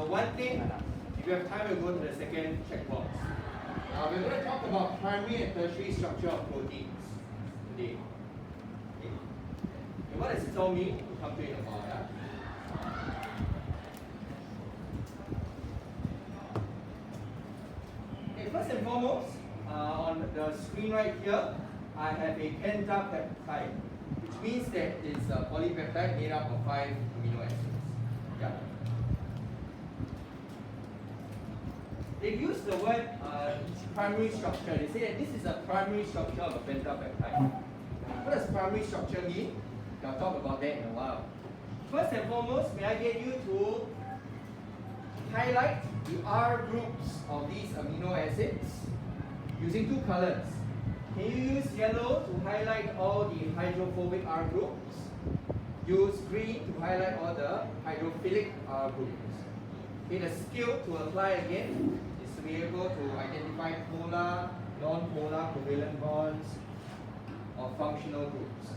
one thing, if you have time, we'll go to the second checkbox. We're going to talk about primary and tertiary structure of proteins today. Okay. And what does it all mean? We'll come to it in a while. Yeah? Okay, first and foremost, on the screen right here, I have a pentapeptide, which means that it's a polypeptide made up of 5 amino acids. Yeah. They've used the word primary structure. They say that this is a primary structure of a pentapeptide. What does primary structure mean? I'll talk about that in a while. First and foremost, may I get you to highlight the R groups of these amino acids using 2 colors. Can you use yellow to highlight all the hydrophobic R groups? Use green to highlight all the hydrophilic R groups. Okay, the skill to apply again is to be able to identify polar, non-polar covalent bonds or functional groups.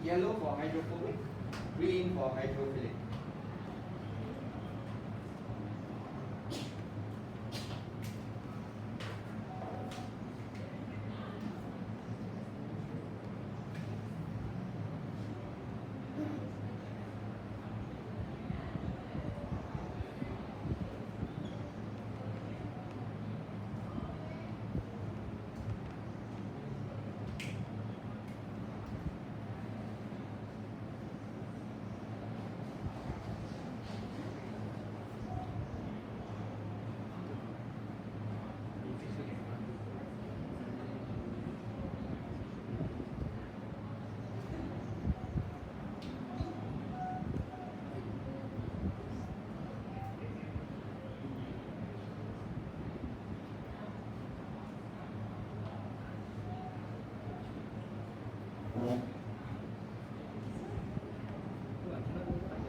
Yellow for hydrophobic, green for hydrophilic.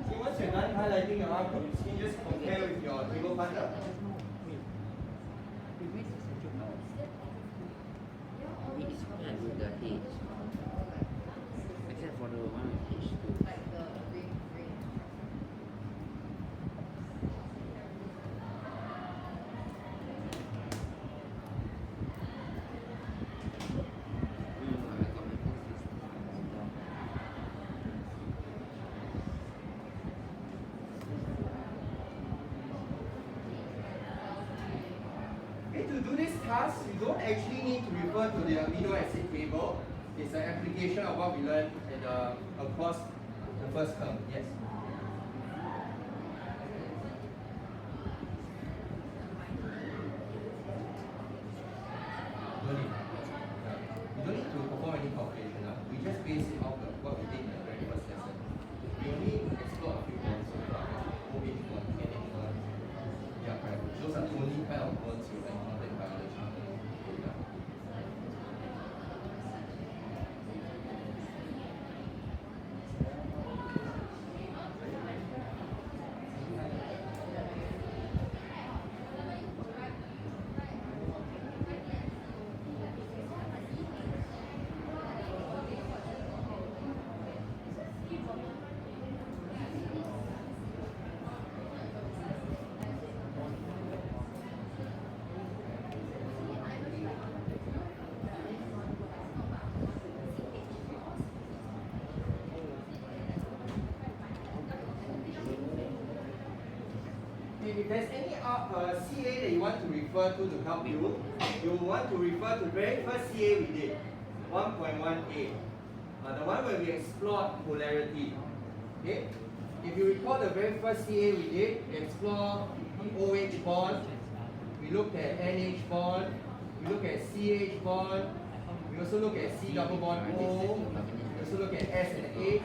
See, once you're done highlighting your R groups, you can just compare with your table partner. With the H, except for the one with H2. Okay, to do this task, you don't actually need to refer to the amino acid table. It's an application of what we learned across the first term. Yes? No need. You don't need to perform any calculation. We just base it off of what we did in the very first lesson. We only explore a few bonds so far. OH bond, NH bond. Yeah, correct. Those are the only kind of bonds you encounter in biology. Yeah. If there's any CA that you want to refer to help you, you want to refer to the very first CA we did, 1.1a, the one where we explored polarity. Okay? If you recall the very first CA we did, we explored OH bond, we looked at NH bond, we looked at CH bond, we also look at C double bond O, we also look at S and H.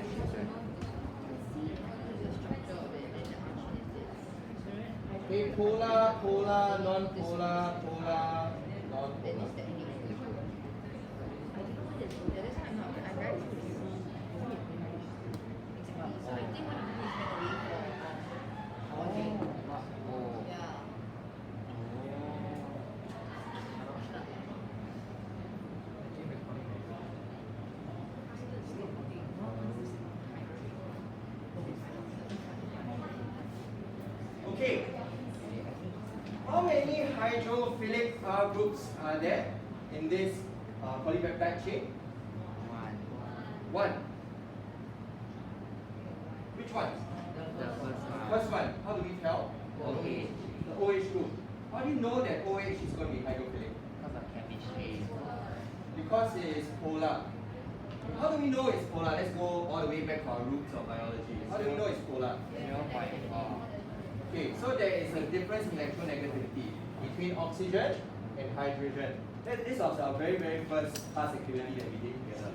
Okay, polar, polar, non-polar, polar, non-polar. Okay. How many hydrophilic R groups are there in this polypeptide chain? One. Which one? The first one. First one. How do we tell? OH. The OH group. How do you know that OH is going to be hydrophilic? Because of chemistry. Because it is polar. How do we know it's polar? Let's go all the way back to our roots of biology. How do we know it's polar? 0.4. Okay, so there is a difference in electronegativity between oxygen and hydrogen. This was our very first class activity that we did together.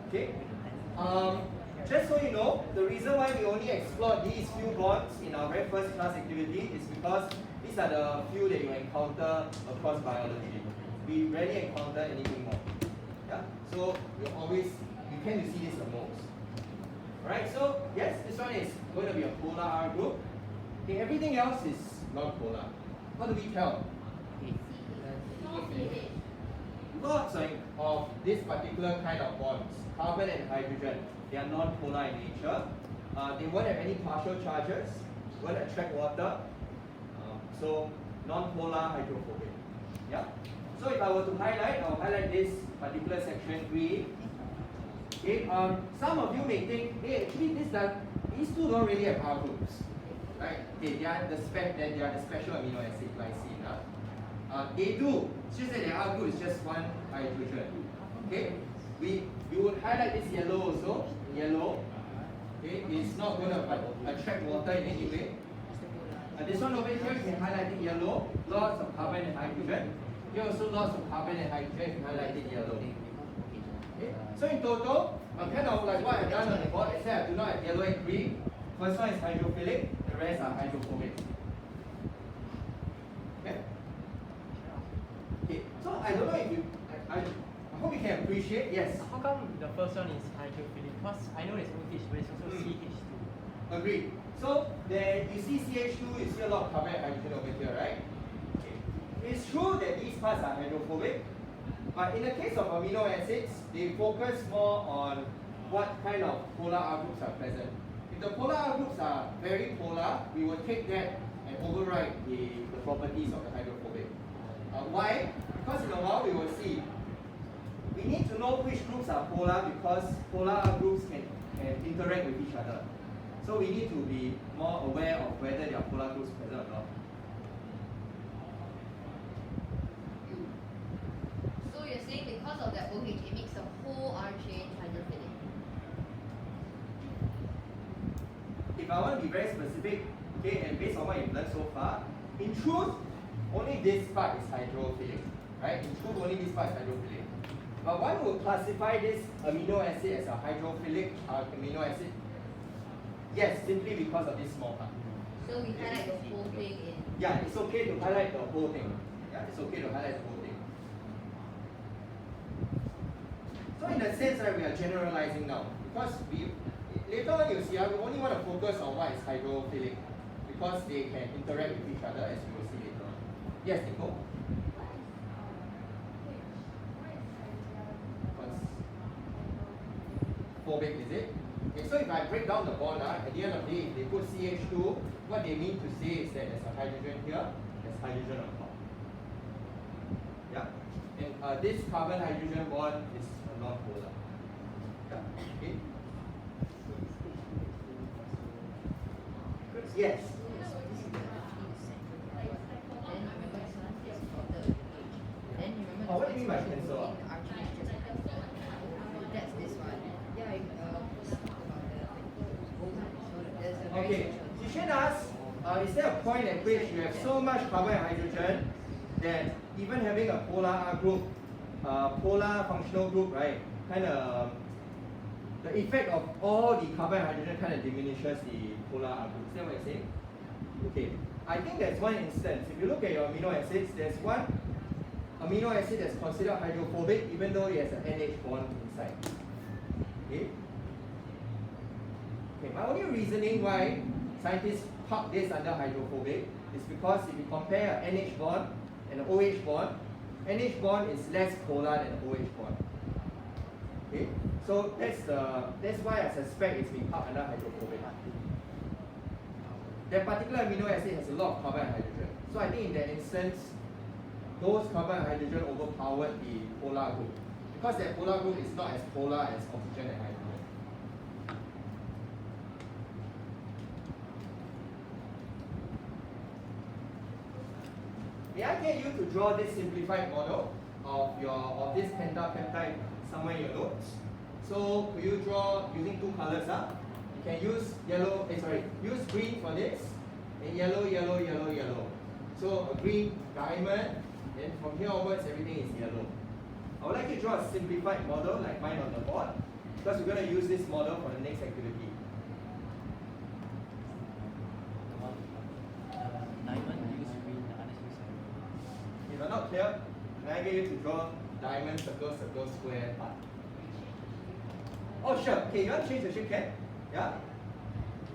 Okay. Just so you know, the reason why we only explored these few bonds in our very first class activity is because these are the few that you encounter across biology. We rarely encounter anything more. Yeah. So you tend to see this the most. Alright, so yes, this one is going to be a polar R group. Okay, everything else is non-polar. How do we tell? Lots of this particular kind of bonds, carbon and hydrogen, they are non-polar in nature. They won't have any partial charges, won't attract water. So non-polar hydrophobic. Yeah. So if I were to highlight, I'll highlight this particular section green. Okay. Some of you may think, hey, actually these two don't really have R groups, right? Okay, they are the special amino acid glycine. They do. It's just that the R group is just one hydrogen. Okay. We would highlight this yellow also. Yellow. Okay, it's not going to attract water in any way. This one over here, you can highlight it yellow. Lots of carbon and hydrogen. Here also lots of carbon and hydrogen. You can highlight it yellow. Okay. So in total, kind of like what I've done on the board, except I do not have yellow and green. First one is hydrophilic. The rest are hydrophobic. Okay. Okay. So I don't know if you. I hope you can appreciate. Yes. How come the first one is hydrophilic? Because I know it's OH, but it's also CH2. Agreed. So there you see CH2, you see a lot of carbon and hydrogen over here, right? Okay. It's true that these parts are hydrophobic, but in the case of amino acids, they focus more on what kind of polar R groups are present. If the polar R groups are very polar, we will take that and override the properties of the hydrophobic. Why? Because in a while we will see. We need to know which groups are polar because polar R groups can interact with each other. So we need to be more aware of whether there are polar groups present or not. So you're saying because of that OH, it makes the whole R chain hydrophilic? If I want to be very specific, okay, and based on what you've learned so far, in truth, only this part is hydrophilic, right? In truth, only this part is hydrophilic. But one would classify this amino acid as a hydrophilic amino acid. Yes, simply because of this small part. So we highlight the whole thing in. Yeah, it's okay to highlight the whole thing. Yeah, it's okay to highlight the whole thing. So in that sense, right, we are generalizing now. Because later on you see, we only want to focus on what is hydrophilic. Because they can interact with each other as we will see later on. Yes, Nicole? Phobic, is it? Okay, so if I break down the bond, at the end of the day, if they put CH2, what they mean to say is that there's a hydrogen here, there's hydrogen on top. Yeah? And this carbon-hydrogen bond is non-polar. Yeah? Okay? Yes? Oh, what do you mean by cancel? That's this one. Yeah, Okay, Zishan asks, is there a point at which you have so much carbon and hydrogen that even having a polar R group, polar functional group, right, kind of, the effect of all the carbon and hydrogen kind of diminishes the polar R group. Is that what you're saying? Okay, I think there's one instance. If you look at your amino acids, there's one amino acid that's considered hydrophobic even though it has an NH bond inside. Okay? Okay, my only reasoning why scientists park this under hydrophobic is because if you compare an NH bond and an OH bond, NH bond is less polar than the OH bond. Okay? So that's why I suspect it's being parked under hydrophobic. that particular amino acid has a lot of carbon and hydrogen. So I think in that instance, those carbon and hydrogen overpowered the polar group. Because that polar group is not as polar as oxygen and hydrogen. May I get you to draw this simplified model of this pentapeptide somewhere in your notes? So could you draw using two colors? You can use use green for this, and yellow, yellow, yellow, yellow. So a green diamond, then from here onwards everything is yellow. I would like you to draw a simplified model like mine on the board, because we're going to use this model for the next activity. Diamond use green, the others use yellow. If you're not clear, can I get you to draw diamond, circle, circle, square, part? Oh sure, okay, you want to change the shape, can? Yeah?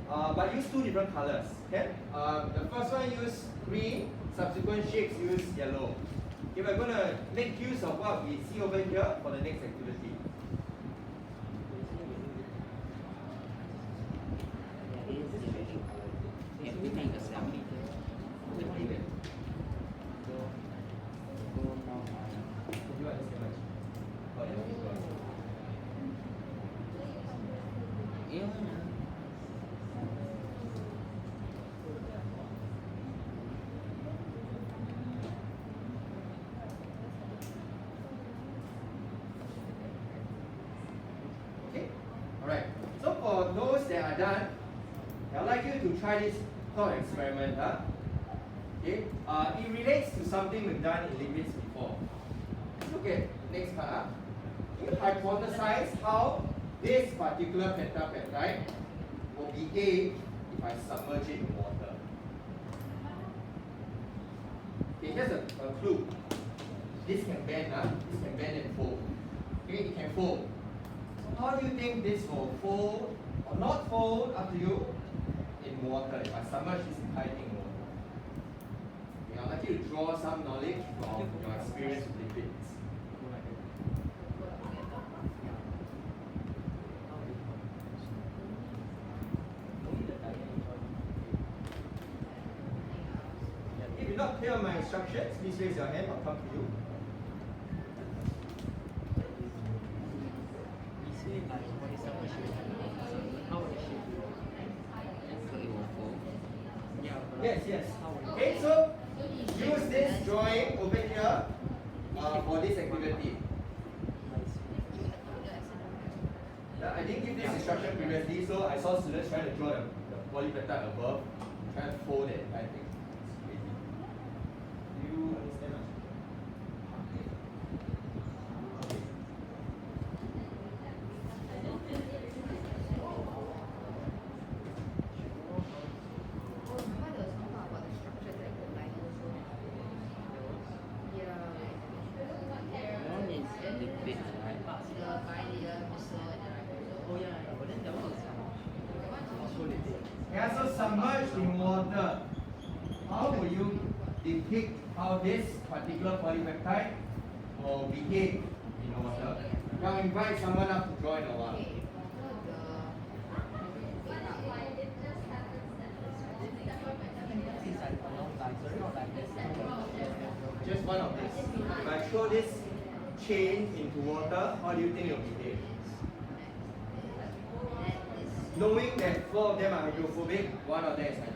But use two different colors, okay? The first one use green, subsequent shapes use yellow. Okay, we're going to make use of what we see over here for the next activity. Everything the same. You understand much? Oh, yeah. Yeah. Okay, alright. So for those that are done, I'd like you to try this thought experiment. Okay, it relates to something we've done in lipids before. Let's look at next part. You hypothesize how this particular pentapeptide will behave if I submerge it in water. Okay, here's a clue. This can bend, this can bend and fold. Okay, it can fold. So how do you think this will fold or not fold, up to you, in water, if I submerge this entire thing in water? Okay, I'd like you to draw some knowledge from your experience with lipids. If you're not clear on my instructions, please raise your hand, I'll come to you. Yes, yes. Okay, so use this drawing over here for this activity. I didn't give this instruction previously, so I saw students trying to draw the polypeptide above, trying to fold it. I think it's crazy. Do you understand? Yeah, so submerged in water, how will you depict how this particular polypeptide will behave in water? Now invite someone up to draw in a while. Just one of this. If I throw this chain into water, how do you think it will behave? Knowing that four of them are hydrophobic, one of them is hydrophilic.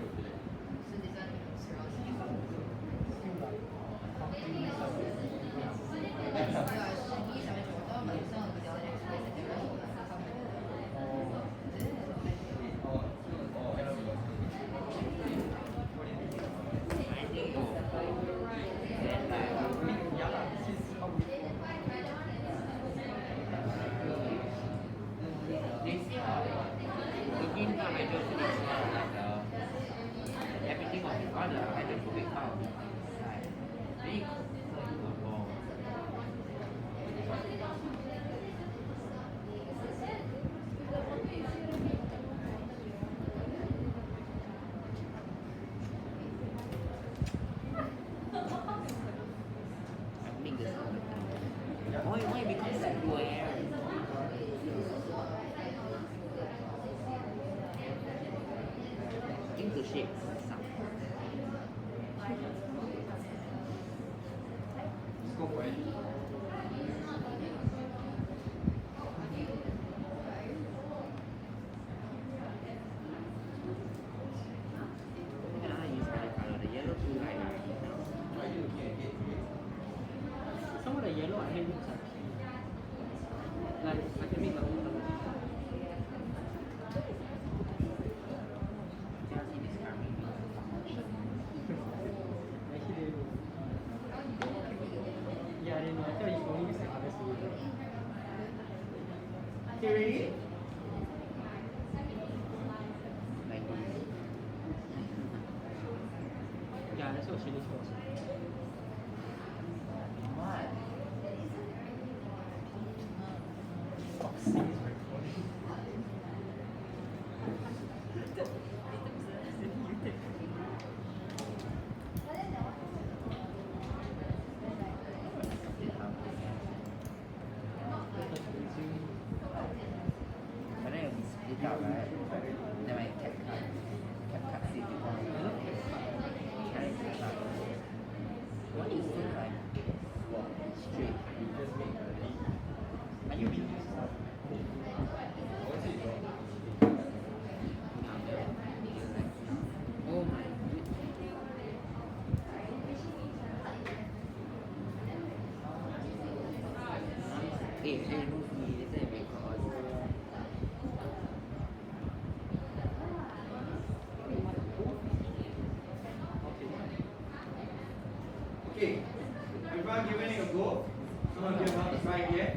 shape some. Let's go for it. Can I use my color? The yellow too light already now. Why are you looking at it? Some of the yellow I think looks like I can make my own color. Chelsea describing me as a promotion. Actually, they do. Yeah, I didn't know. I thought you only use the colors to use it. Okay, ready? Like this. Yeah, that's what she looks for. What? Foxy is recording. But then it will be split out, right? Then my cap cut see if you want. Can I cut out? What is it like? Straight. You just make a leap. Are you being used? Oh my goodness. Move me, later it record. Okay, everyone giving it a go. Some of you have not tried yet.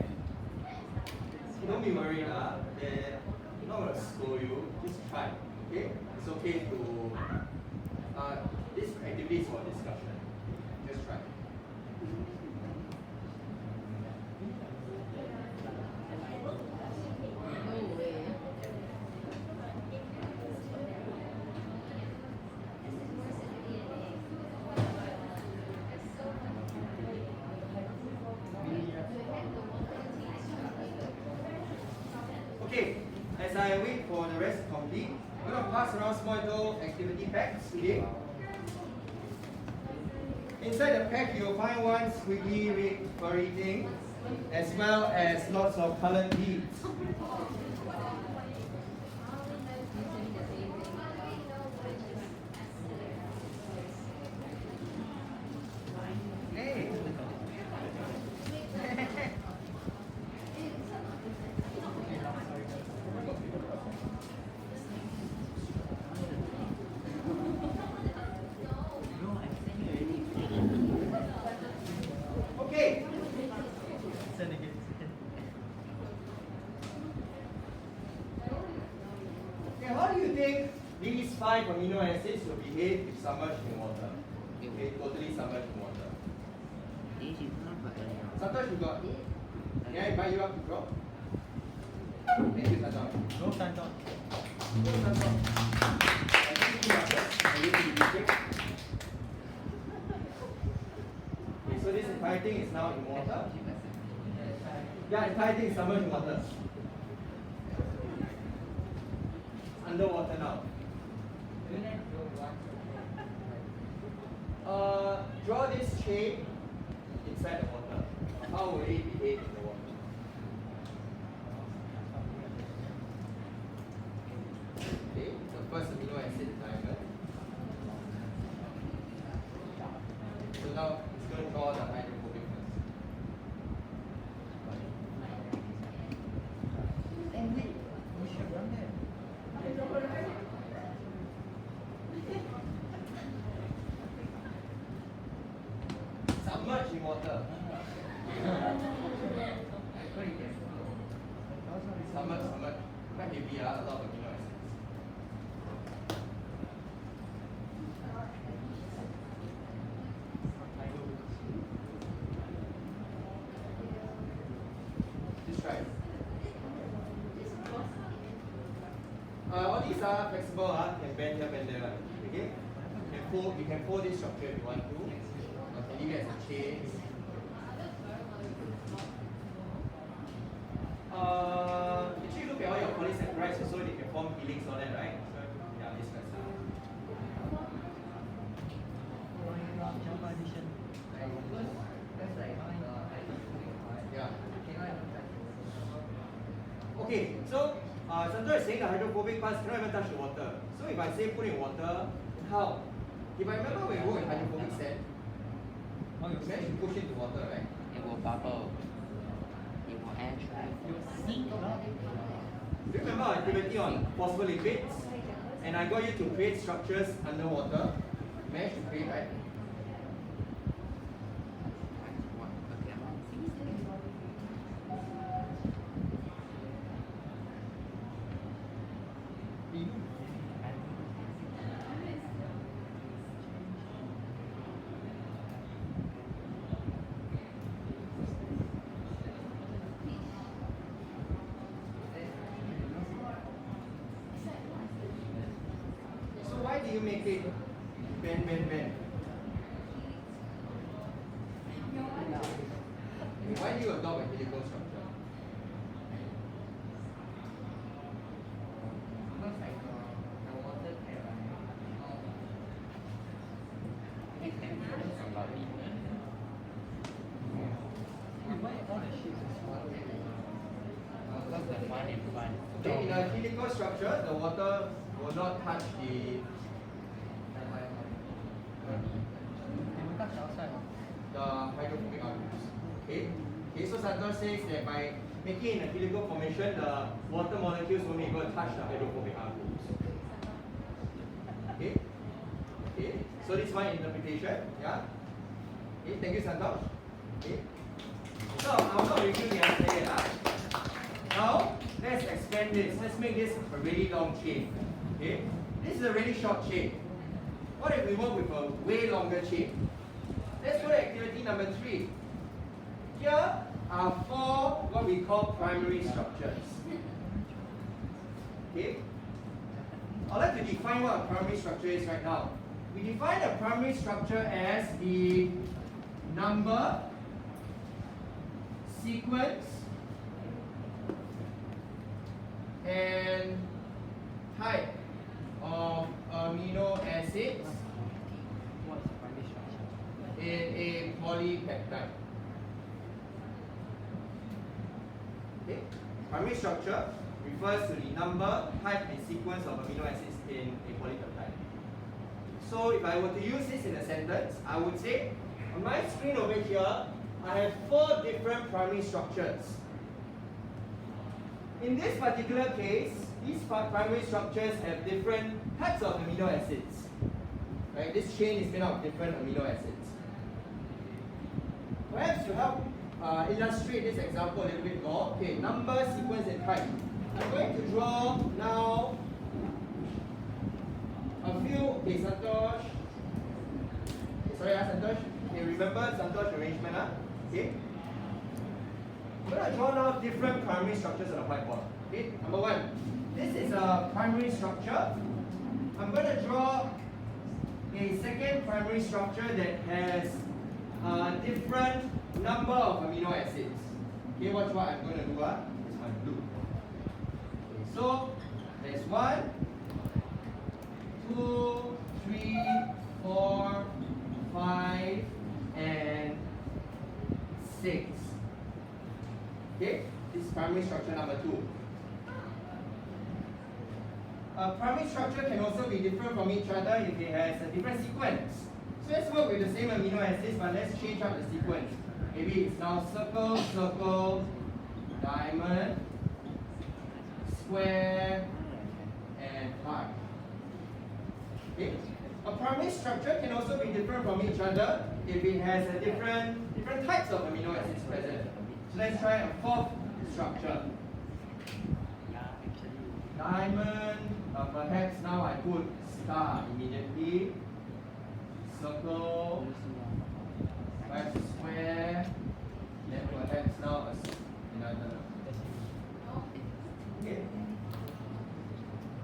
Don't be worried, they're not going to scold you. Just try, okay? It's okay to. This activity is for discussion. Just try. No way. Okay, as I wait for the rest to complete, I'm going to pass around small little activity packs today. Inside the pack, you'll find one squiggly red furry thing, as well as lots of colored beads. Hey! No, I sent you already. Okay, Send again. okay, how do you think these 5 amino acids will behave if submerged in water? Okay, totally submerged in water. This is not but Santosh, you got? Can I invite you up to drop? Thank you, Santosh. No Santon. Go, Santosh. I think you are first. Are you ready to be quick? Okay, so this entire thing is now in water. Yeah, entire thing is submerged in water. Underwater now. Draw this shape inside the water. How will it behave in the water? Okay, the first amino acid is diamond. So now it's going to draw the hydrophobic first. Submerged in water. Submerged. Quite heavy, a lot of amino acids. Just try. All these are flexible, can bend here, bend there. Okay? You can fold this structure if you want to. Or can leave it as a chain. Actually look at all your polysaccharides also, they can form helix all that, right? So, yeah, this kind of stuff. Okay, so Sandra is saying the hydrophobic parts cannot even touch the water. So if I say put in water, how? If I remember when we work in hydrophobic sand, you managed to push into water, right? It will bubble. It will air trap. You sink, no? Do you remember our activity on possible liquids? And I got you to create structures underwater. You managed to create, right? So why do you make it bend, bend, bend? Why do you adopt a helical structure? Looks like the water can run. It can be a lot bigger. Why all the shapes are small? Because the one in front. Okay, in a helical structure, the water will not touch the They will touch outside. hydrophobic outputs. Okay, so Santosh says that by making in a helical formation, the water molecules won't be able to touch the hydrophobic outputs. Okay, so this is my interpretation. Yeah. Okay, thank you, Santosh. Okay. So I'm not reviewing the answer yet. Now let's expand this. Let's make this a really long chain. Okay, this is a really short chain. What if we work with a way longer chain? Let's go to activity number 3. Here are 4 what we call primary structures. Okay? I'd like to define what a primary structure is right now. We define a primary structure as the number, sequence, and type of amino acids What's the primary structure? in a polypeptide. Okay? Primary structure refers to the number, type, and sequence of amino acids in a polypeptide. So if I were to use this in a sentence, I would say, on my screen over here, I have 4 different primary structures. In this particular case, these primary structures have different types of amino acids. Right? This chain is made up of different amino acids. Perhaps to help illustrate this example a little bit more, okay, number, sequence, and type. I'm going to draw now a few, okay, Santosh. Sorry, Santosh. Okay, remember Santosh arrangement, okay? I'm going to draw now different primary structures on the whiteboard. Okay, number 1. This is a primary structure. I'm going to draw a second primary structure that has a different number of amino acids. Okay, watch what I'm going to do. It's my blue. Okay, so there's 1, 2, 3, 4, 5, and 6. Okay, this is primary structure number 2. A primary structure can also be different from each other if it has a different sequence. So let's work with the same amino acids, but let's change up the sequence. Maybe it's now circle, circle, diamond, square, and heart. Okay? A primary structure can also be different from each other if it has a different types of amino acids present. So let's try a 4th structure. Diamond, perhaps now I put star immediately. Circle, perhaps square, then perhaps now another. Okay.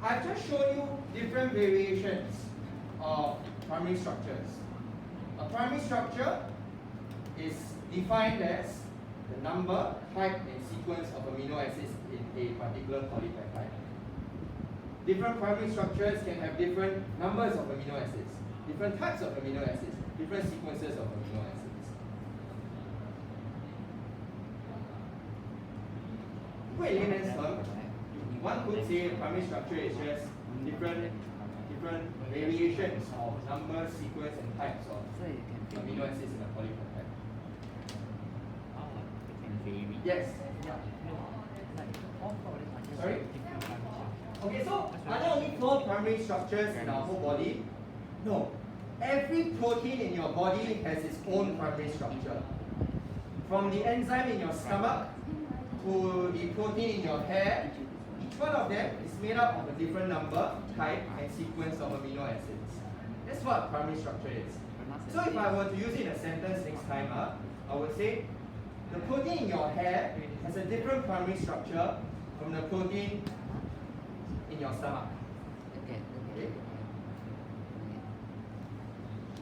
I've just shown you different variations of primary structures. A primary structure is defined as the number, type, and sequence of amino acids in a particular polypeptide. Different primary structures can have different numbers of amino acids, different types of amino acids, different sequences of amino acids. put in layman's term, one could say primary structure is just different variations of number, sequence, and types of So it can amino acids in a polypeptide. it can vary. Yes. Yeah, no, like all four of them are just Sorry? different functions. Okay, so are there only 4 primary structures in our whole body? No. Every protein in your body has its own primary structure. From the enzyme in your stomach to the protein in your hair, each one of them is made up of a different number, type, and sequence of amino acids. That's what primary structure is. So if I were to use it in a sentence next time, I would say the protein in your hair has a different primary structure from the protein in your stomach. Okay. Okay?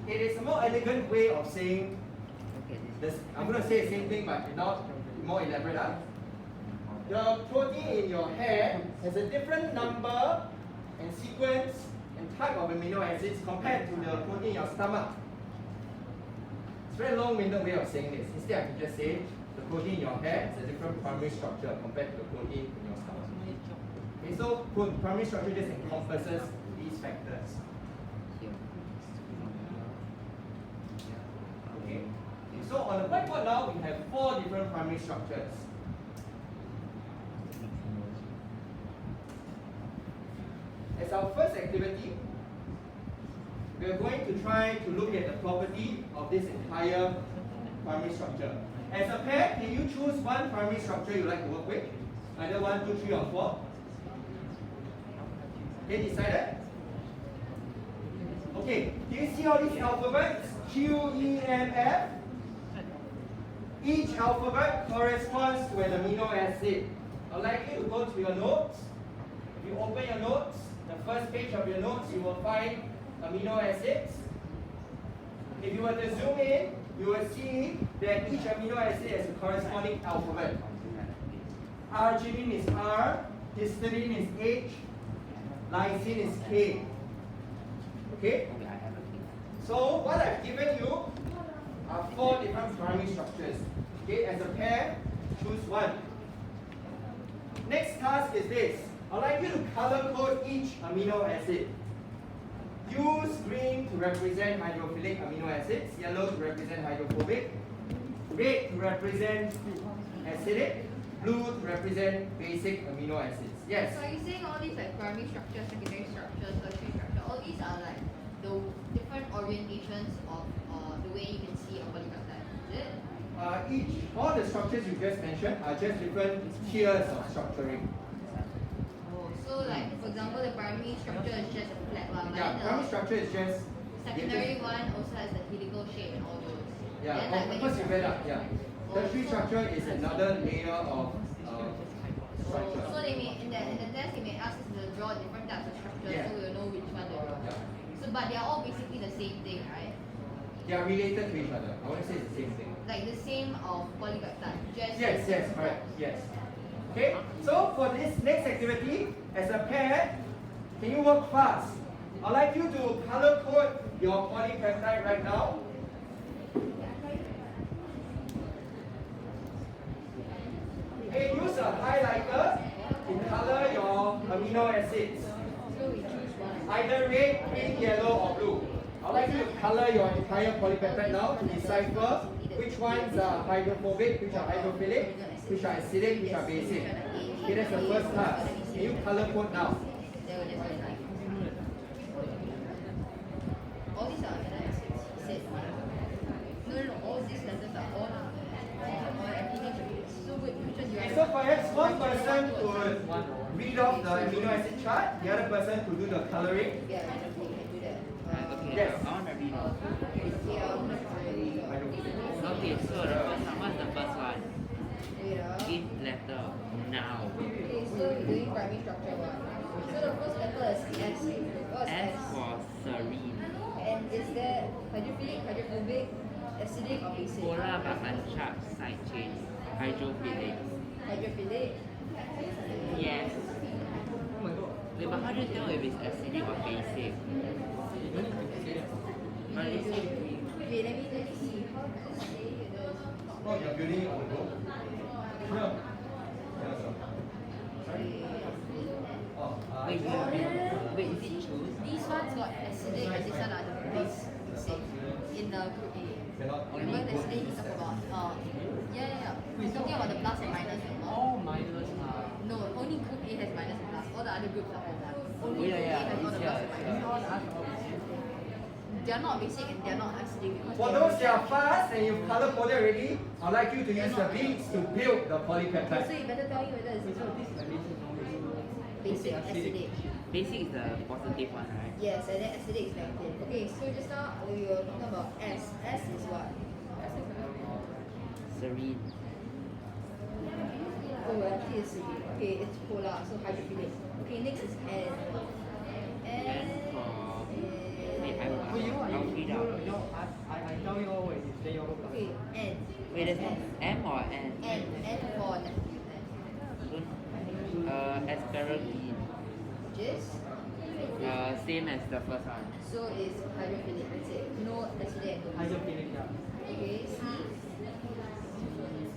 It is a more elegant way of saying Okay. this. I'm going to say the same thing, but now more elaborate. The protein in your hair has a different number and sequence and type of amino acids compared to the protein in your stomach. It's a very long-winded way of saying this. Instead, I can just say the protein in your hair has a different primary structure compared to the protein in your stomach. Okay, so primary structure just encompasses these factors. Okay. So on the whiteboard now, we have 4 different primary structures. As our first activity, we are going to try to look at the property of this entire primary structure. As a pair, can you choose one primary structure you like to work with? Either 1, 2, 3, or 4? Okay, decided? Okay, do you see all these alphabets? Q, E, M, F? Each alphabet corresponds to an amino acid. I'd like you to go to your notes. If you open your notes, the first page of your notes, you will find amino acids. If you were to zoom in, you will see that each amino acid has a corresponding alphabet. Arginine is R, histidine is H, lysine is K. Okay? So what I've given you are 4 different primary structures. Okay, as a pair, choose one. Next task is this. I'd like you to color code each amino acid. Use green to represent hydrophilic amino acids, yellow to represent hydrophobic, red to represent acidic, blue to represent basic amino acids. Yes? So are you saying all these like primary structure, secondary structure, tertiary structure, all these are like the different orientations of the way you can see a polypeptide, is it? All the structures you just mentioned are just different tiers of structuring. Oh, so like for example, the primary structure is just a flat one, but Yeah, then primary the structure is just secondary one also has the helical shape and all those. Yeah, Then, like, of when course you read up. Yeah, Oh, tertiary so- structure is another layer of structure. So they may in the test they may ask us to draw different types of structures, Yeah. so we'll know which one to draw. Yeah. So but they are all basically the same thing, right? They are related to each other. I want to say it's the same thing. Like the same of polypeptide, just Yes, yes, correct. Yes. Okay. So for this next activity, as a pair, can you work fast? I'd like you to color code your polypeptide right now. Okay, use a highlighter to color your amino acids. So we choose one. Either red, green, yellow, or blue. I'd like you to color your entire polypeptide now to decipher which ones are hydrophobic, which are hydrophilic, which are acidic, which are basic. Okay, that's the first task. Can you color code now? There will just be like all these are amino acids. He said no, all these letters are all everything. So which one do you Okay, so perhaps one person could read off the amino acid chart, the other person could do the coloring. Yeah, we can do that. Okay, Yes. I want to read. Yeah, Okay, so the first one, what's the first one? wait, Give letter now. Okay, so we're doing primary structure one. So the first letter is S. What's S S? for serene. And is there hydrophilic, hydrophobic, acidic, or basic? Polar but uncharged side chain. Hydrophilic. Hydrophilic. Yes. Wait, but how do you tell if it's acidic or basic? But it's Okay, let me see. How does it say? Oh, you're building it on the go? Sure. Yeah, sure. Wait, is it true? These ones got acidic and this one are the basic in the group A. Remember yesterday we talked about we're talking about the plus and minus, remember? All minors are. No, only group A has minus and plus. All the other groups are all one. Only Yeah, group yeah, A has all the it's plus and here, minus. All the others are all basic. They are not basic and they are not acidic because For they those that are fast and you've color coded already, I'd like you to use the beads to build the So polypeptide. you better tell me whether Wait, it's so this is the basic, non-basic. basic, acidic. Basic is the positive one, right? Yes, and then acidic is negative. Okay, so just now we were talking about S. S is what? Serene. Oh, actually it's serine. Okay, it's polar, so hydrophilic. Okay, next is N. And N for wait, is... Oh, you know what? I'll read out. I tell you all what it is, then you all go. Okay, N. Wait, there's M or N? N. N for negative N. Asparagine. Which is? Same as the first one. So it's hydrophilic, that's it. No acidic and no basic. Hydrophilic, yeah. Okay, C.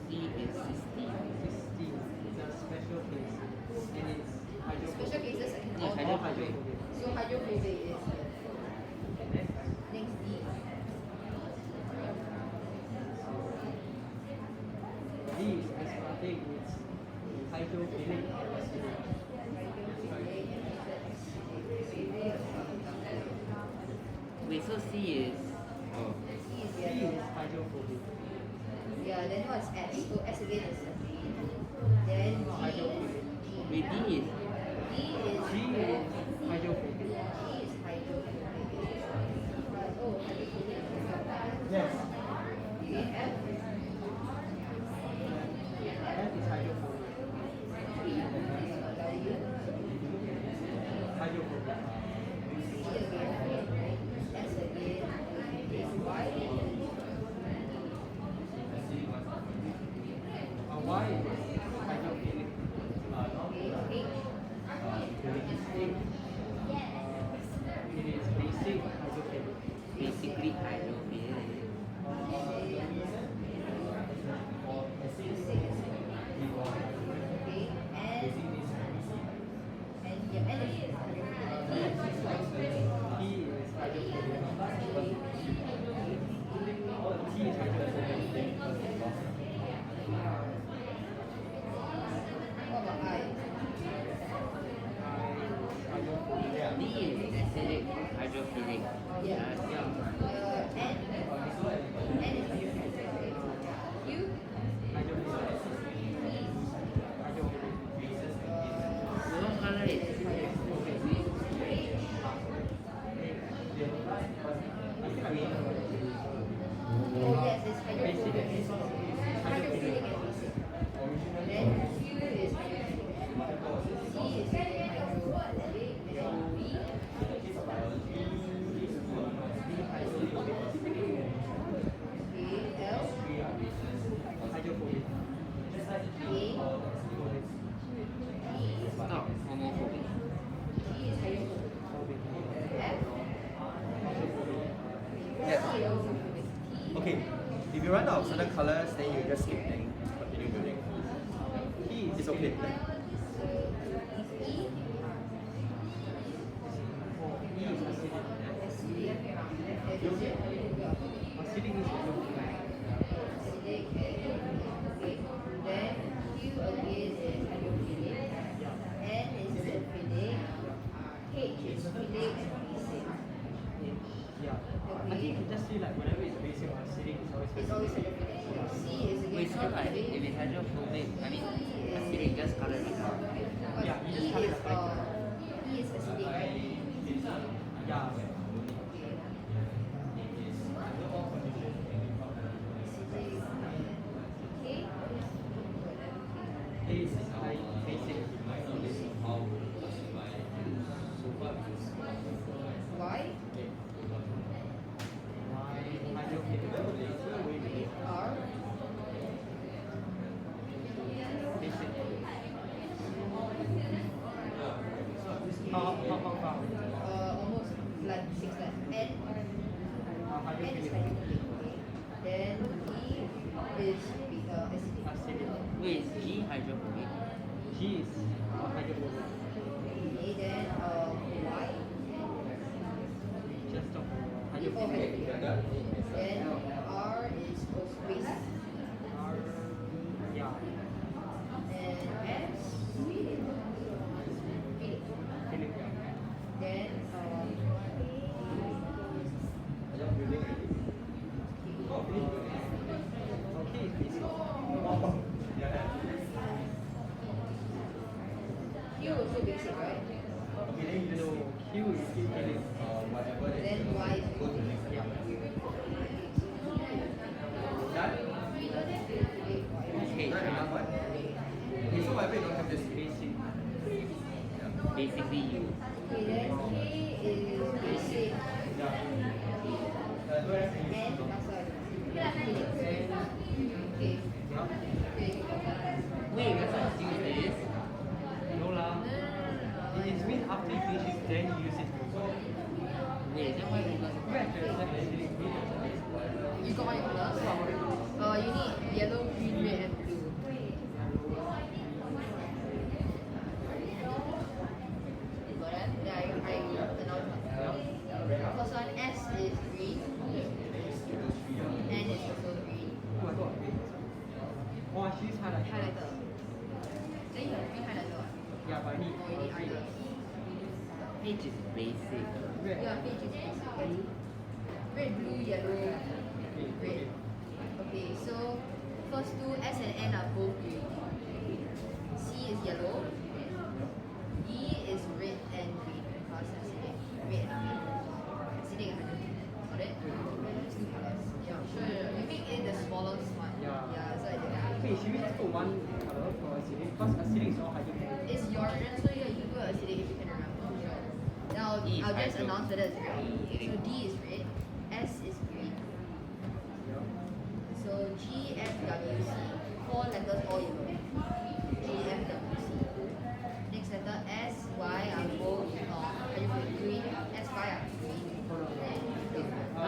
C is cysteine. Cysteine is a special case. And it's hydrophobic. Special cases I can Yeah, all hydrophobic. So hydrophobic is next D. D is aspartate, it's hydrophilic and acidic. Wait, so C is. Oh. C is D the is other. hydrophobic. Yeah, then what's S? So S again is then G. Wait, D is. D is G is hydrophobic. D is hydrophobic. Oh, hydrophobic. Yes. Okay, F. F is hydrophobic. W. Hydrophobic. C again, right? S again. Y. Y is hydrophilic. Okay, H. It is basic hydrophilic. Basically hydrophilic. Okay, and yeah, N is E is hydrophobic. T is hydrophobic. what about I? D is acidic hydrophilic. Yeah. Yeah. N is hydrophilic. U. Hydrophilic. Hydrophilic. What color is it? Oh yes, it's hydrophobic. Hydrophilic and basic. Then Q is hydrophilic. C is hydrophilic. And then V. Okay, L. Hydrophobic. A. T. Stop. Homophobic. T is hydrophobic. F. Yes. C is hydrophobic. T. Okay. If you run out of certain colors, then you just skip and continue building. E is It's okay. So is E. E is acidic. Acidic. F is it? Acidic is hydrophilic. Acidic. Okay. Then Q again is hydrophilic. N is acidic. H is acidic and basic. Yeah. I Okay. think you just feel like whenever it's basic or acidic, it's always It's always hydrophilic. C is again Wait, so like if hydrophilic. it's hydrophobic, I mean acidic, just color it out. Yeah, you E just color is the background. E is acidic, right? Yeah. Okay. Acidic. Okay. A is basic. Y. Hydrophilic. R. Basic. How far? Almost like 6 left. N. N is Hydrophilic. hydrophilic. Okay. Then E is acidic. Acidic. Wait, is G hydrophobic? G is hydrophobic. Okay. Then Oh, then R is also basic. Yeah. And S filling. Feeling. Then Okay, it's basic. Q also basic, right? No, Q is feeling. Then Y is basic. Okay, Not enough one. Okay, so whatever you don't have this. Basic. basically you. Okay, then K is basic. N, sorry. Okay. Okay. Wait, we're supposed to use this? No lah. It is mean after you finish it, then you use it. Wait, then why we got You got my colors? You need yellow, green, red, and blue. Got that? Yeah, I announced it. First one, S is green. N is also green. Oh my god. Oh, she is highlight. Highlighter. Then you have green highlighter. Yeah, but I need. Oh, you need either. H is basic. Red. Yeah, page is basic. Red, blue, yellow, red. Okay, so first two S and N are both green. C is yellow. E is red and green because acidic. Red and green. Acidic and hydrogen. Got it? Just two colors. Yeah, sure. We make it the smallest one. Yeah. So I did that. Okay, should we just put one color for acidic? Because acidic is all hydrogen. It's your turn, so yeah, you put acidic if you can remember. Now E is I'll just hydro. announce whether it's red. So D is red, S is green. So G, F, W, C. 4 letters all yellow. G, F, W, C. Next letter S, Y are both green. S, Y are green.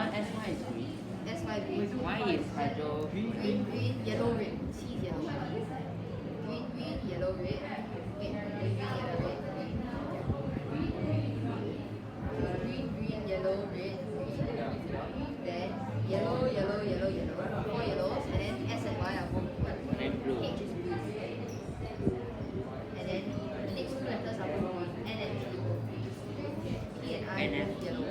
S1 is green. S, Y green. Y is hydro. Green, green, yellow, red. C is yellow. Green, green, yellow, red. Wait, green, yellow, red. Green, green, yellow, red, green. Then yellow, yellow, yellow, yellow. 4 yellows, and then S and Y are both blue. And blue. H is blue. And then the next two letters are both green. N and T both green. P and I N and both yellow.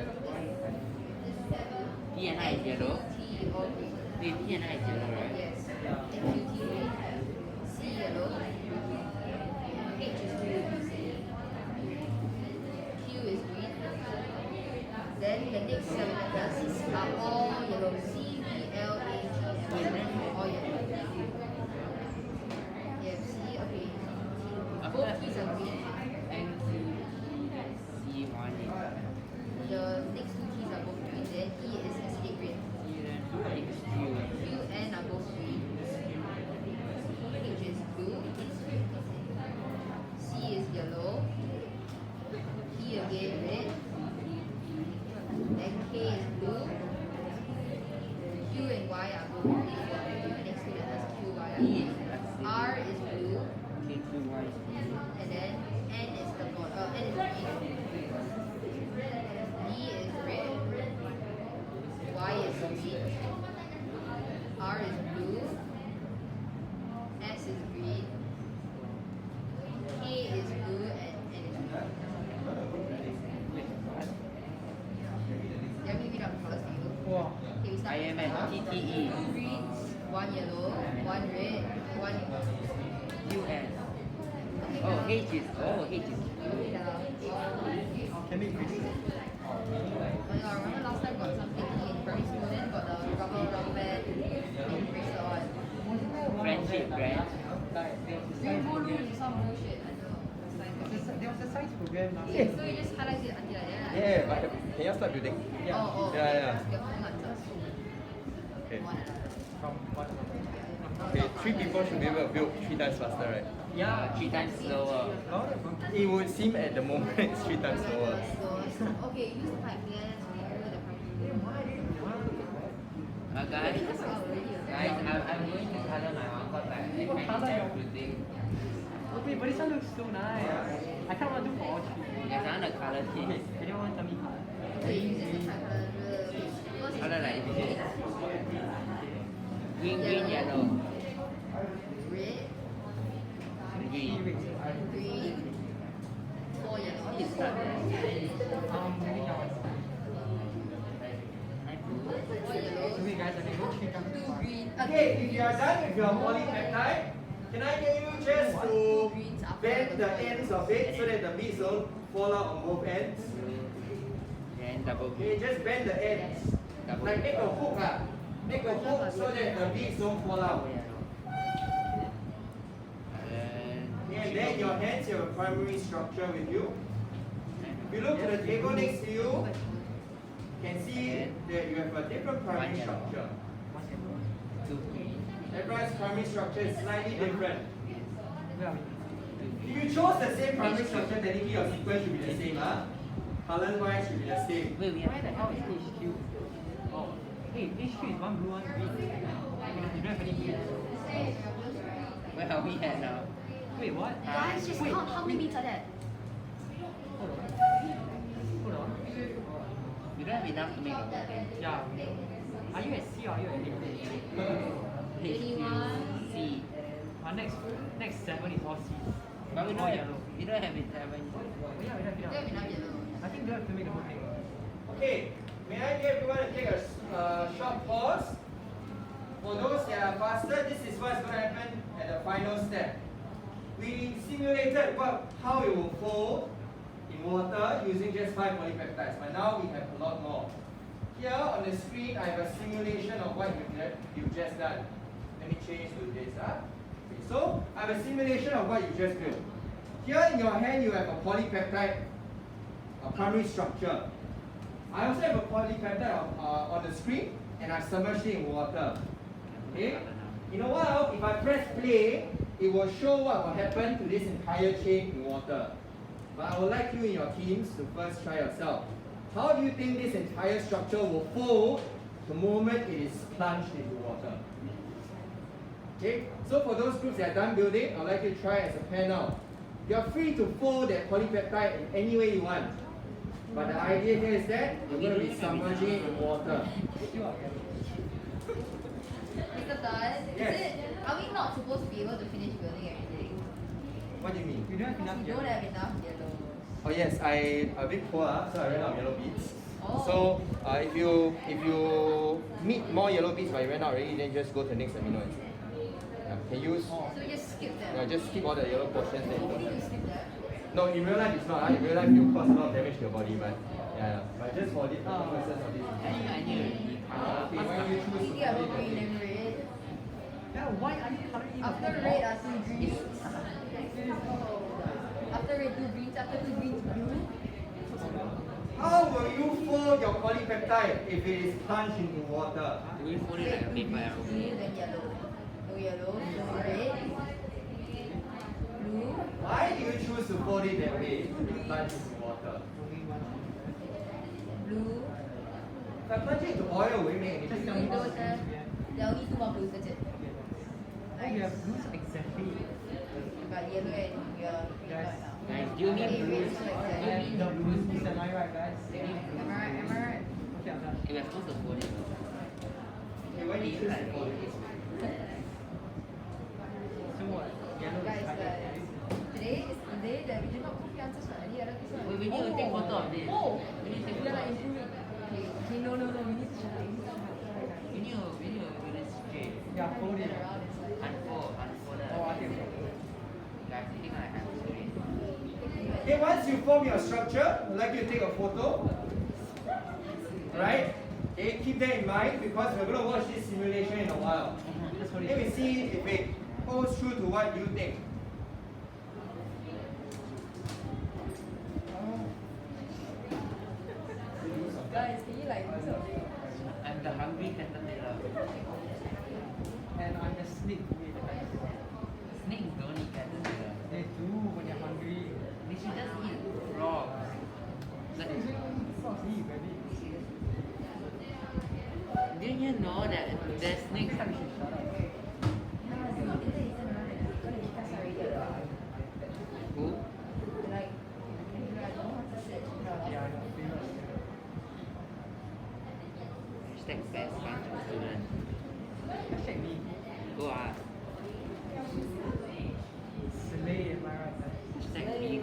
P and I is yellow. T all green. Wait, P and I is yellow, right? Yes. And Q, T green. C yellow. H is blue. Q is green. Then the next 7 letters are all yellow. C, B, L, A, G, M, N, all yellow. Yeah, C, okay. Both keys are green. And C1 is The next two keys are both green. Then E is acidic green. H Q. Q, N are both green. H is blue. C is yellow. E again red. Then K is blue. Q and Y are both green. The next two letters Q, Y are E green. is acidic. R is blue. K, Q, Y is blue. And then N is the N is green. D is red. Y is green. R is blue. S is green. K is blue and N is green. Let me read out the colors for you. Wow. Okay, we I start. am at TTE. Greens, 1 yellow, 1 red, 1 US. Oh, H is Okay, Can make green. I remember last time got something in primary school, then got the rubber band bracelet on. friendship brand. Rainbow room is some bullshit. I don't know. There was a science program last Okay, so you just highlight it until like that. Yeah, but can you start building? Yeah. Oh, Yeah, yeah. Your phone answers. Okay. One another. From what? Okay, 3 people should be able to build 3 times faster, right? Yeah. 3 times slower. It would seem at the moment it's 3 times slower. Okay, use the pipe. Yes, we use the pipe. Guys, I'm going to color my one because like I find it everything. Okay, but this one looks so nice. I can't want to do for all three. Yes, I want to color Okay, this. anyone want to tell me? Okay, use the pipe. color like green, yellow, red, green. green, 4 yellow. What is that? Maybe now. 4 yellow, Okay, guys, I can go 3 times 2 fast. green. Okay, if you are done with your polypeptide, can I get you just to bend the ends of it so that the beads don't fall out on both ends? And double Okay, just bend the ends. Like make a hook, make a hook so that the beads don't fall out. And then your hands, you have a primary structure with you. If you look at the table next to you, you can see that you have a different primary structure. two green. Everyone's primary structure is slightly different. Where are we? If you chose the same primary structure, technically your sequence should be the same. Color-wise should be the same. Wait, we Where have the hell is HQ? Oh, hey, HQ is one blue, one green. You don't have any green. where are we at now? Wait, what? Guys, just Wait, count how many beads are there? Hold on. Hold on. We don't have enough to make a whole thing. Yeah. Are you at C or are you at D? H, Q, 21. C. Next 7 is all C. But we All don't yellow. have, we don't have it 7. Oh, yeah, we don't have We don't have enough. enough yellow. I think we have to make the whole thing. Okay, may I get everyone to take a short pause? For those that are faster, this is what's going to happen at the final step. We simulated how it will fold in water using just 5 polypeptides, but now we have a lot more. Here on the screen, I have a simulation of what you've just done. Let me change to this. Okay, so I have a simulation of what you just built. Here in your hand, you have a polypeptide, a primary structure. I also have a polypeptide on the screen, and I submerged it in water. Okay? In a while, if I press play, it will show what will happen to this entire chain in water. But I would like you in your teams to first try yourself. How do you think this entire structure will fold the moment it is plunged into water? Okay, so for those groups that are done building, I would like you to try as a pair now. You are free to fold that polypeptide in any way you want. But the idea here is that you're going to be submerging it in water. Mr. Tan, Yes. are we not supposed to be able to finish building everything? What do you mean? We don't have enough We don't have enough yellow. Oh yes, I'm a bit poor, so I ran out of yellow beads. Oh. So if you meet more yellow beads but you ran out already, then just go to the next amino instead. Yeah, can use. So we just skip that. Just skip all the yellow portions that you We don't need to have. skip that. No, in real life it's not. In real life you cause a lot of damage to your body, but yeah. But just for this purposes of this. I knew Okay, why don't you choose to Thinking about put it green that way? and red. Yeah, why are you coloring in? After red are 2 greens. After red 2 greens. After 2 greens blue. How will you fold your polypeptide if it is plunged into water? we fold it like a Red 2 paper. greens blue then yellow. No yellow. No red. Blue. Why do you choose to fold it that way if it plunged into water? Blue. If I plunge it into oil, will it make any No, you difference? don't have. There are only 2 more blues, that's it. Oh, we have blues exactly. But yellow and we are Guys. Guys, do you Okay, mean red blues? is like Yeah, that. the blues is am I right, guys? Am I right? Am I right? Okay, I'm done. We are supposed to fold it. Okay, why do you choose to fold it? So what? Yellow is Guys, higher. today is the day that we did not put the answers for any other quiz. We need to take photo of this. Oh! We need to take We photo. gotta improve it. Okay, no, we need to shut up. We need to do this straight. Yeah, fold it. Unfold Oh, it. I think so. Guys, you think I have to do it? Okay, once you form your structure, I'd like you to take a photo. Right? Okay, keep that in mind because we're going to watch this simulation in a while. That's what it Let me is. see if it holds true to what you think. Guys, can you like do something? I'm the hungry caterpillar. And I'm a snake with Snakes don't eat caterpillar. They do when you're hungry. They should just eat frogs. Like, Snakes don't eat frogs, they eat rabbits. didn't you know that there's snakes? Next time you should shut up. Who? Like, Yeah, I know. Famous. Hashtag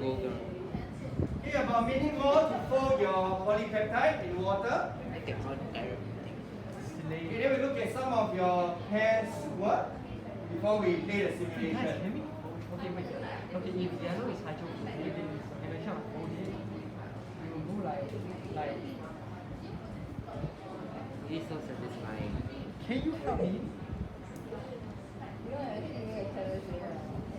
Google. Okay, about a minute more to fold your polypeptide in water. I take all the carrot. Okay, then we look at some of your pairs work before we play the Guys, simulation. can we? Okay, wait. Okay, if yellow is hydrophobic, and the shell fold it, we will go like. This is so satisfying. Can you help me?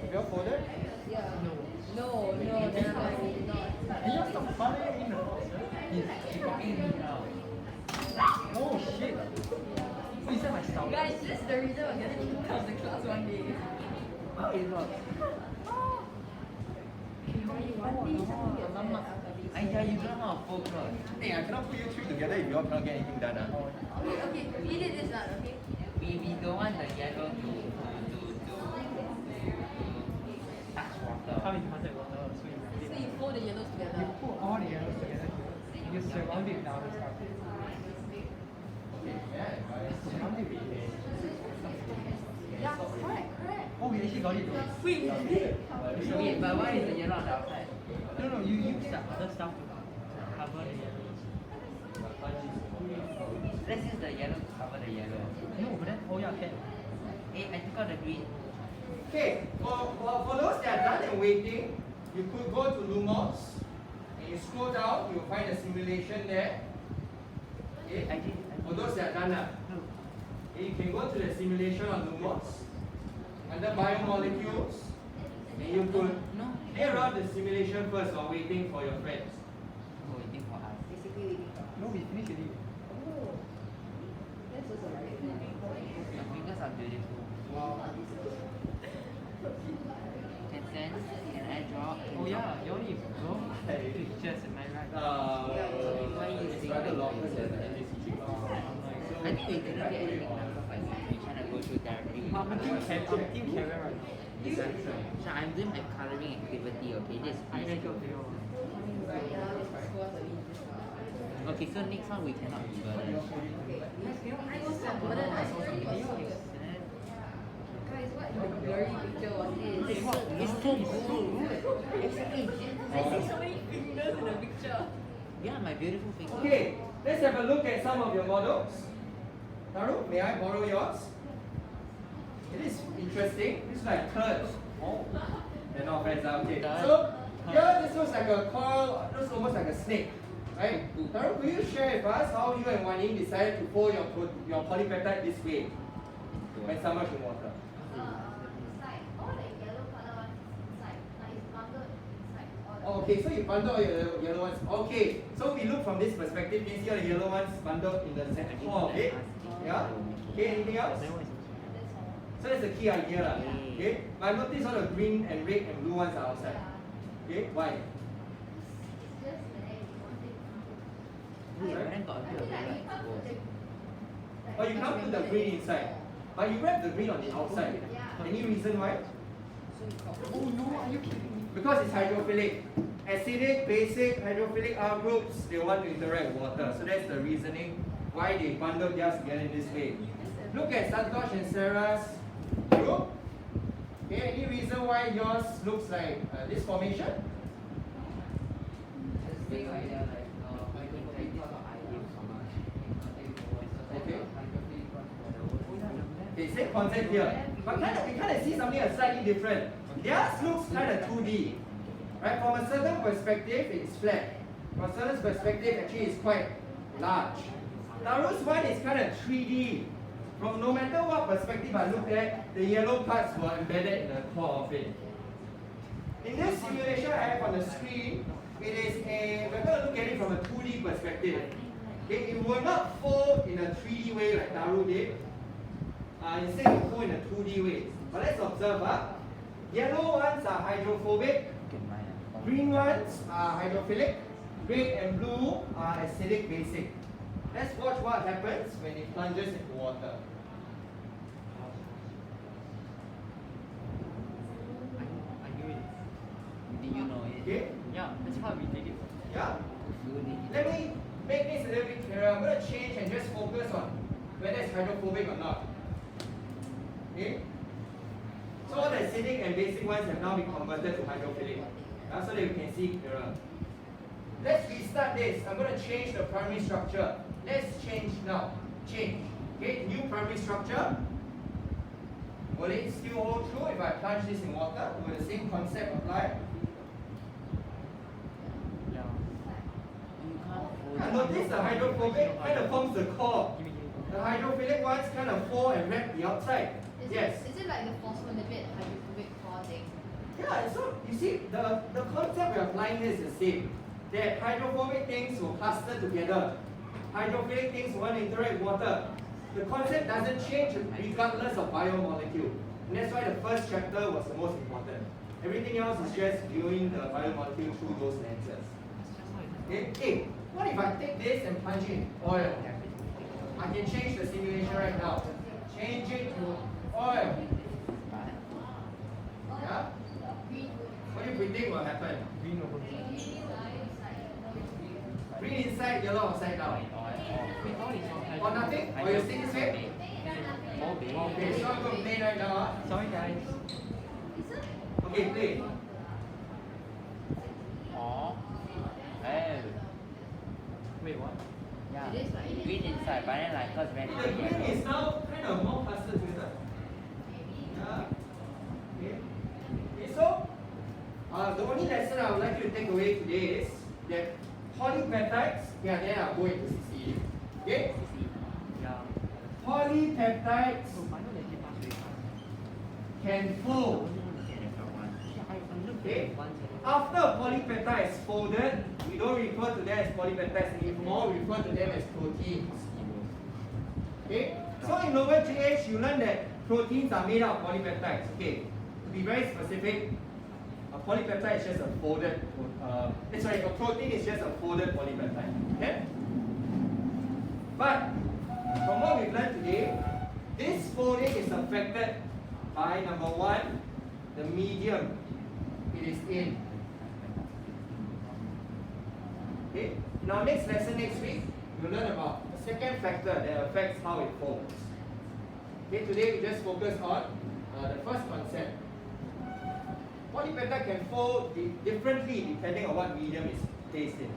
If you're folded, Yeah. No. No, that's why we did not. Can you stop following in the box? He's copying me now. Oh shit! Is that my style? Guys, this is the reason we're gonna kick out of the class one day. How is it? Aiyah, you don't know how to fold cloth. hey, I cannot put you three together if you all cannot get anything done. Okay, we did this one, okay? We don't want the yellow to touch water. Come into contact with water, so you So you fold the yellows together. you put all the yellows together here. You surround it with other stuff. Surround it with Yeah, correct. Oh, we actually got it though. Wait, we did. Wait, but why is the yellow on the outside? No, you use the other stuff to cover the yellows. Let's use the yellow to cover the yellow. No, but then, oh yeah, can. Hey, I took out the green. Okay, for those that are done and waiting, you could go to Lumos and you scroll down, you'll find a simulation there. Okay, I did. for those that are done now. Okay, you can go to the simulation on Lumos under biomolecules and you could No. play around the simulation first while waiting for your friends. Oh, waiting for us. Basically, we did. No, we finished already. Oh, that's also right. Your fingers are beautiful. Can sense, can I draw? Oh yeah, you only go pictures, am I right? Why you it's say rather that? longer than NACG. I think we didn't get anything done because we trying to go through therapy. I'm team Karen right now. So I'm doing my coloring activity, okay? This I is make it video. Right now, this is supposed to be this one. okay, so next one we cannot be burdened. I was so burdened. I already was so good. Guys, what blurry picture was this? It's so good. Exactly. I see so many fingers in the picture. Yeah, my beautiful finger. Okay, let's have a look at some of your models. Taru, may I borrow yours? It is interesting. It's like curves. Oh, they're not friends. Okay, so here this looks like a coil, looks almost like a snake, right? Taru, could you share with us how you and Wan Ying decided to fold your polypeptide this way when submerged in water? Okay, so you bundle all your yellow ones. Okay, so we look from this perspective. You see all the yellow ones bundled in the center core of it. Yeah. Okay, anything else? So that's the key idea, lah. Okay. But notice all the green and red and blue ones are outside. Okay, why? Wait, but then got a bit of yellow exposed. Oh, you can't put the green inside, but you wrap the green on the outside. Any reason why? Oh no, are you kidding me? Because it's hydrophilic. Acidic, basic, hydrophilic R groups, they want to interact with water. So that's the reasoning why they bundled theirs together in this way. Look at Santosh and Sarah's group. Okay, any reason why yours looks like this formation? Okay. Okay, same concept here. But we kind of see something slightly different. Theirs looks kind of 2D. Right? From a certain perspective, it's flat. From a certain perspective, actually, it's quite large. Taru's one is kind of 3D. From no matter what perspective I look at, the yellow parts were embedded in the core of it. In this simulation I have on the screen, we're going to look at it from a 2D perspective. Okay, it will not fold in a 3D way like Taru did. Instead, it will fold in a 2D way. But let's observe. Yellow ones are hydrophobic, green ones are hydrophilic, red and blue are acidic basic. Let's watch what happens when it plunges into water. I knew it. Did you know it? Okay? Yeah, that's how we did it. Yeah? You did it. Let me make this a little bit clearer. I'm going to change and just focus on whether it's hydrophobic or not. Okay? So all the acidic and basic ones have now been converted to hydrophilic. so that you can see clearer. Let's restart this. I'm going to change the primary structure. Let's change now. Change. Okay, new primary structure. Will it still hold true if I plunge this in water? Will the same concept apply? Yeah. You can't fold And it. notice the hydrophobic kind of forms the core. The hydrophilic ones kind of fold and wrap the outside. Yes. Is it like the phospholipid hydrophobic core thing? Yeah, so you see, the concept we're applying here is the same. That hydrophobic things will cluster together. Hydrophilic things will want to interact with water. The concept doesn't change regardless of biomolecule. And that's why the first chapter was the most important. Everything else is just viewing the biomolecule through those lenses. Okay? Hey, what if I take this and plunge it in oil? I can change the simulation right now. Change it to oil. Yeah? What do you predict will happen? Green over green. Green inside, yellow outside down. Or nothing? Or you stick this way? Okay, so I'm going to play right now. Sorry guys. Okay, play. Oh. Wait, what? Yeah. It is like Green inside, but then like cause when The green is now kind of more clustered together. Yeah. Okay. Okay, so the only lesson I would like you to take away today is that polypeptides, yeah, then I'll go into CC. Okay? Yeah. Polypeptides So I know that you pass very fast. can fold. Okay? After a polypeptide is folded, we don't refer to them as polypeptides anymore, we refer to them as proteins. Okay? So in lower GH, you learn that proteins are made up of polypeptides. Okay? To be very specific, a polypeptide is just a folded, a protein is just a folded polypeptide. Okay? But from what we've learned today, this folding is affected by number one, the medium it is in. Okay? In our next lesson next week, we'll learn about the second factor that affects how it folds. Okay, today we just focus on the first concept. Polypeptide can fold differently depending on what medium is placed in.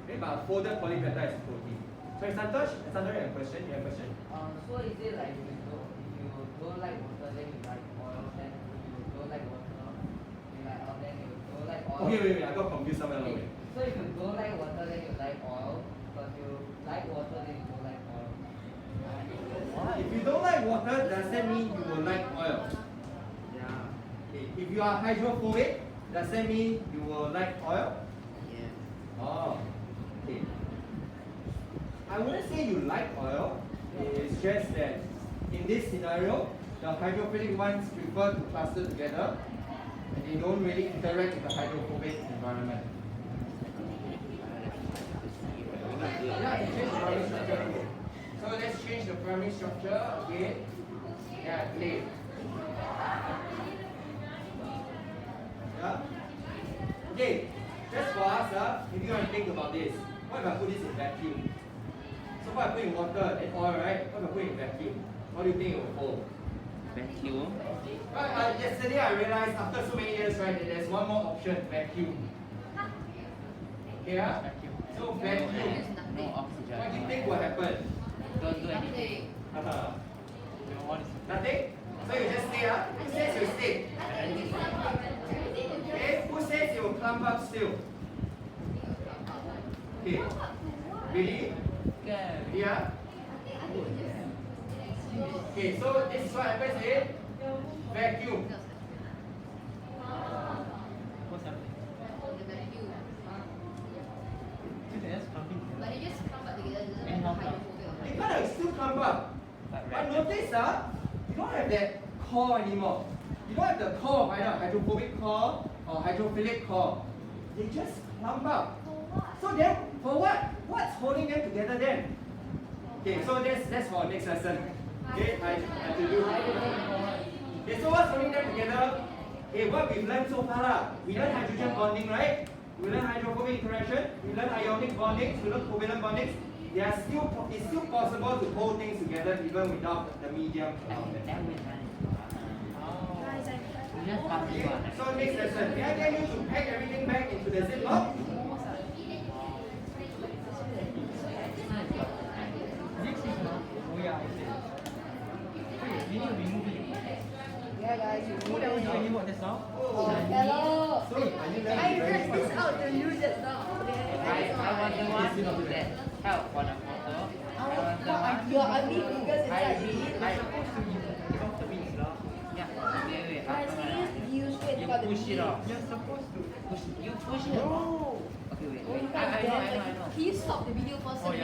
Okay, but a folded polypeptide is a protein. So Santosh, Sandra, you have a question? You have a question? So is it like if you don't like water, then you like oil, then you don't like water, you like oil, then you don't like oil. Okay, wait, I got confused somewhere along the way. So if you don't like water, then you like oil, but you like water, then you don't like oil. If you don't like water, does that mean you will like oil? Yeah. Okay. If you are hydrophobic, does that mean you will like oil? Yeah. Oh, okay. I wouldn't say you like oil. It's just that in this scenario, the hydrophilic ones prefer to cluster together and they don't really interact with the hydrophobic environment. Yeah, you change the primary structure. So let's change the primary structure again. Yeah, play. Yeah? Okay, just for us, if you want to think about this, what if I put this in vacuum? So what I put in water and oil, right? What if I put it in vacuum? What do you think it will hold? Vacuum. Yesterday I realized after so many years, right, that there's one more option, vacuum. Yeah? So vacuum. No oxygen. What do you think will happen? Don't do anything. Nothing? So you just stay up? Who says you stay? Okay, who says you will clump up still? Okay. Ready? Yeah? Okay, so this is what happens in vacuum. What's happening? That's pumping. But it just come back together, doesn't And have how come? hydrophobic. It kind of still clump up. But notice, you don't have that core anymore. You don't have the core of either hydrophobic core or hydrophilic core. They just clump up. So then, for what? What's holding them together then? Okay, so that's for our next lesson. Okay, I have to do. Okay, so what's holding them together? Okay, what we've learned so far, we learned hydrogen bonding, right? We learned hydrophobic interaction. We learned ionic bonding. We learned covalent bonding. It's still possible to hold things together even without the medium around them. Just pass it on. So next lesson, can I get you to pack everything back? to the zip lock. This is not. Oh yeah, I see. Wait, we need to remove it. Yeah, guys. Who that was doing what just now? Hello. So, are you I ready? read this out to you just now. I want the one that help for the photo. I want the one. Your ugly fingers inside the Yeah, wait, Guys, after can that. you use straight You for the push it off. You're supposed to. You push it off. Okay, wait. I know. Can you stop the video for a second?